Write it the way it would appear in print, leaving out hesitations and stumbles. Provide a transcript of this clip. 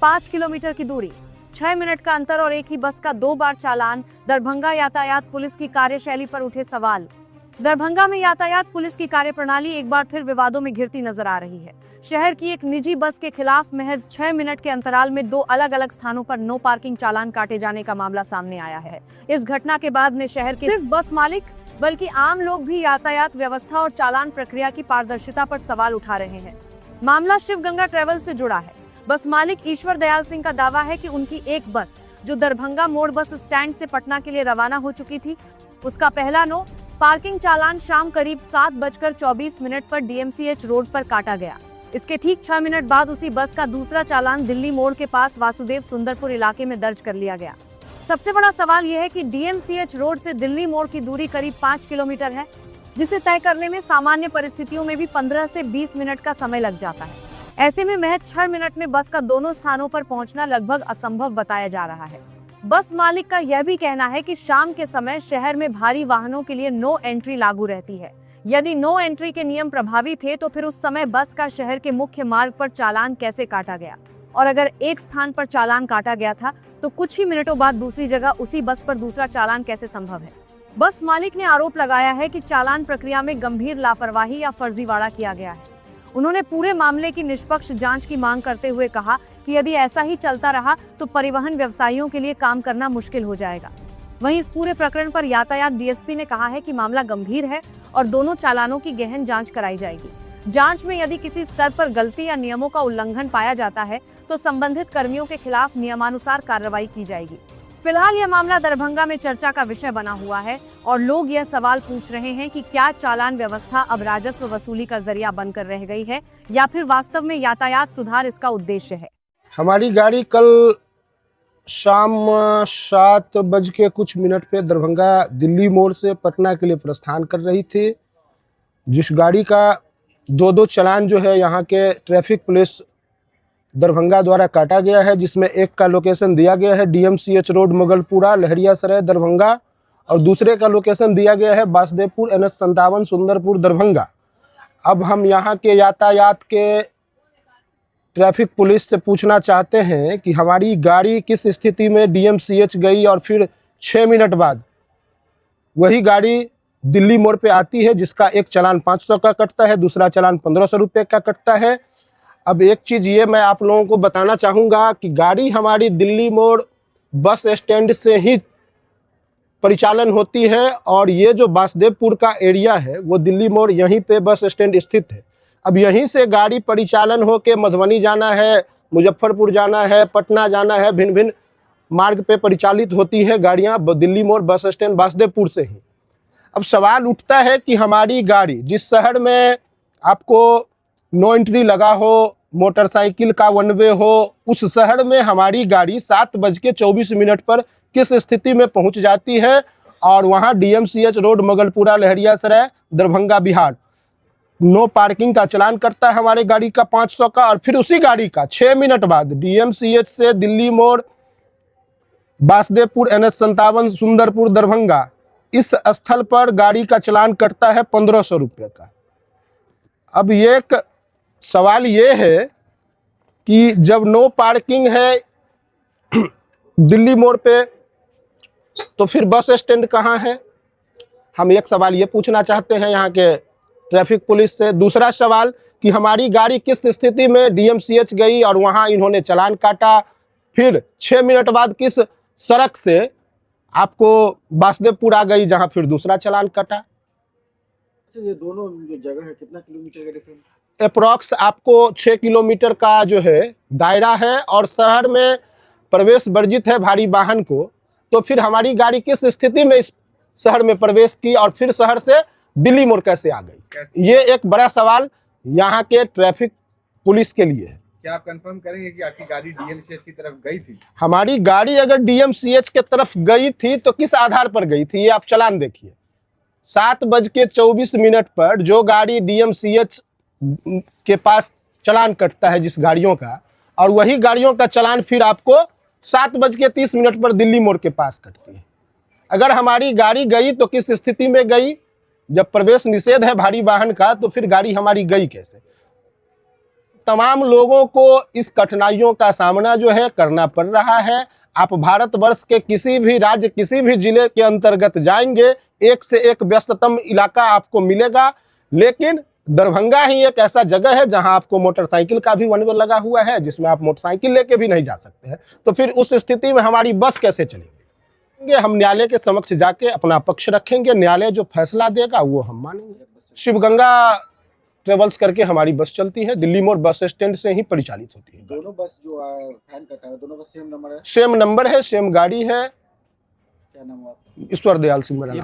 5 kilometre की दूरी, 6 minute का अंतर और एक ही बस का 2 बार चालान। दरभंगा यातायात पुलिस की कार्यशैली पर उठे सवाल। दरभंगा में यातायात पुलिस की कार्यप्रणाली एक बार फिर विवादों में घिरती नजर आ रही है। शहर की एक निजी बस के खिलाफ महज 6 मिनट के अंतराल में 2 अलग अलग स्थानों पर नो पार्किंग चालान काटे जाने का मामला सामने आया है। इस घटना के बाद ने शहर के सिर्फ बस मालिक बल्कि आम लोग भी यातायात व्यवस्था और चालान प्रक्रिया की पारदर्शिता पर सवाल उठा रहे हैं। मामला शिव गंगा ट्रेवल से जुड़ा है। बस मालिक ईश्वर दयाल सिंह का दावा है कि उनकी एक बस जो दरभंगा मोड़ बस स्टैंड से पटना के लिए रवाना हो चुकी थी, उसका पहला नो पार्किंग चालान शाम करीब 7:24 पर DMCH रोड पर काटा गया। इसके ठीक 6 मिनट बाद उसी बस का दूसरा चालान दिल्ली मोड़ के पास वासुदेव सुंदरपुर इलाके में दर्ज कर लिया गया। सबसे बड़ा सवाल यह है कि DMCH रोड से दिल्ली मोड़ की दूरी करीब 5 किलोमीटर है, जिसे तय करने में सामान्य परिस्थितियों में भी 15 से 20 मिनट का समय लग जाता है। ऐसे में महज 6 मिनट में बस का दोनों स्थानों पर पहुंचना लगभग असंभव बताया जा रहा है। बस मालिक का यह भी कहना है कि शाम के समय शहर में भारी वाहनों के लिए नो एंट्री लागू रहती है। यदि नो एंट्री के नियम प्रभावी थे तो फिर उस समय बस का शहर के मुख्य मार्ग पर चालान कैसे काटा गया, और अगर एक स्थान पर चालान काटा गया था तो कुछ ही मिनटों बाद दूसरी जगह उसी बस पर दूसरा चालान कैसे संभव है। बस मालिक ने आरोप लगाया है कि चालान प्रक्रिया में गंभीर लापरवाही या फर्जीवाड़ा किया गया है। उन्होंने पूरे मामले की निष्पक्ष जांच की मांग करते हुए कहा कि यदि ऐसा ही चलता रहा तो परिवहन व्यवसायियों के लिए काम करना मुश्किल हो जाएगा। वहीं इस पूरे प्रकरण पर यातायात DSP ने कहा है कि मामला गंभीर है और दोनों चालानों की गहन जांच कराई जाएगी। जांच में यदि किसी स्तर पर गलती या नियमों का उल्लंघन पाया जाता है तो संबंधित कर्मियों के खिलाफ नियमानुसार कार्रवाई की जाएगी। फिलहाल यह मामला दरभंगा में चर्चा का विषय बना हुआ है और लोग यह सवाल पूछ रहे हैं कि क्या चालान व्यवस्था अब राजस्व वसूली का जरिया बनकर रह गई है या फिर वास्तव में यातायात सुधार इसका उद्देश्य है। हमारी गाड़ी कल शाम 7:00 पे दरभंगा दिल्ली मोड़ से पटना के लिए प्रस्थान कर रही थी। जिस गाड़ी का 2 चालान जो है यहाँ के ट्रैफिक पुलिस दरभंगा द्वारा काटा गया है, जिसमें एक का लोकेशन दिया गया है DMCH रोड मुगलपुरा लहरियासराय दरभंगा और दूसरे का लोकेशन दिया गया है वासुदेवपुर NH 57 सुंदरपुर दरभंगा। अब हम यहाँ के यातायात के ट्रैफिक पुलिस से पूछना चाहते हैं कि हमारी गाड़ी किस स्थिति में DMCH गई और फिर 6 मिनट बाद वही गाड़ी दिल्ली मोड़ पे आती है, जिसका एक चालान 500 का कटता है, दूसरा चालान 1500 रुपये का कटता है। अब एक चीज़ ये मैं आप लोगों को बताना चाहूँगा कि गाड़ी हमारी दिल्ली मोड़ बस स्टैंड से ही परिचालन होती है और ये जो वासुदेवपुर का एरिया है वो दिल्ली मोड़ यहीं पे बस स्टैंड स्थित है। अब यहीं से गाड़ी परिचालन हो के मधुबनी जाना है, मुजफ्फरपुर जाना है, पटना जाना है, भिन्न भिन्न मार्ग पे परिचालित होती है गाड़ियाँ दिल्ली मोड़ बस स्टैंड वासुदेवपुर से ही। अब सवाल उठता है कि हमारी गाड़ी जिस शहर में आपको नो एंट्री लगा हो, मोटरसाइकिल का वन वे हो, उस शहर में हमारी गाड़ी 7:24 पर किस स्थिति में पहुंच जाती है और वहां DMCH road Mughalpura Laheriasarai Darbhanga Bihar no parking का चालान करता है हमारी गाड़ी का 500 का, और फिर उसी गाड़ी का 6 मिनट बाद DMCH से दिल्ली मोड़ वासुदेवपुर NH 57 सुंदरपुर दरभंगा इस स्थल पर गाड़ी का चालान कटता है 1500 रुपये का। अब ये सवाल ये है कि जब नो पार्किंग है दिल्ली मोड़ पे तो फिर बस स्टैंड कहाँ है? हम एक सवाल ये पूछना चाहते हैं यहाँ के ट्रैफिक पुलिस से। दूसरा सवाल कि हमारी गाड़ी किस स्थिति में DMCH गई और वहाँ इन्होंने चालान काटा, फिर 6 मिनट बाद किस सड़क से आपको वासुदेवपुर आ गई जहाँ फिर दूसरा चालान कटा। ये दोनों जो जगह है कितना किलोमीटर का डिफरेंस? अप्रॉक्स आपको 6 किलोमीटर का जो है दायरा है और शहर में प्रवेश वर्जित है भारी वाहन को, तो फिर हमारी गाड़ी किस स्थिति में इस शहर में प्रवेश की और फिर शहर से दिल्ली मोड़ कैसे आ गई? ये एक बड़ा सवाल यहाँ के ट्रैफिक पुलिस के लिए है। क्या आप कंफर्म करेंगे कि आपकी गाड़ी DMCH की तरफ गई थी? हमारी गाड़ी अगर DMCH के तरफ गई थी तो किस आधार पर गई थी ये आप चालान देखिए। 7:24 पर जो गाड़ी DMCH के पास चालान कटता है जिस गाड़ियों का, और वही गाड़ियों का चालान फिर आपको 7:30 पर दिल्ली मोड़ के पास कटती है। अगर हमारी गाड़ी गई तो किस स्थिति में गई? जब प्रवेश निषेध है भारी वाहन का तो फिर गाड़ी हमारी गई कैसे? तमाम लोगों को इस कठिनाइयों का सामना जो है करना पड़ रहा है। आप भारतवर्ष के किसी भी राज्य, किसी भी जिले के अंतर्गत जाएंगे, एक से एक व्यस्ततम इलाका आपको मिलेगा, लेकिन दरभंगा ही एक ऐसा जगह है जहां आपको मोटरसाइकिल का भी वन वे लगा हुआ है, जिसमें आप मोटरसाइकिल लेके भी नहीं जा सकते हैं। तो फिर उस स्थिति में हमारी बस कैसे चलेगी? हम न्यायालय के समक्ष जाके अपना पक्ष रखेंगे, न्यायालय जो फैसला देगा वो हम मानेंगे। शिवगंगा ट्रेवल्स करके हमारी बस चलती है, दिल्ली मोड़ बस स्टैंड से ही परिचालित होती है। दोनों बस जो फैन कटा है, दोनों बस सेम नंबर है? सेम नंबर है, सेम गाड़ी है। क्या नाम है आपका? ईश्वर दयाल सिंह मेरा नाम।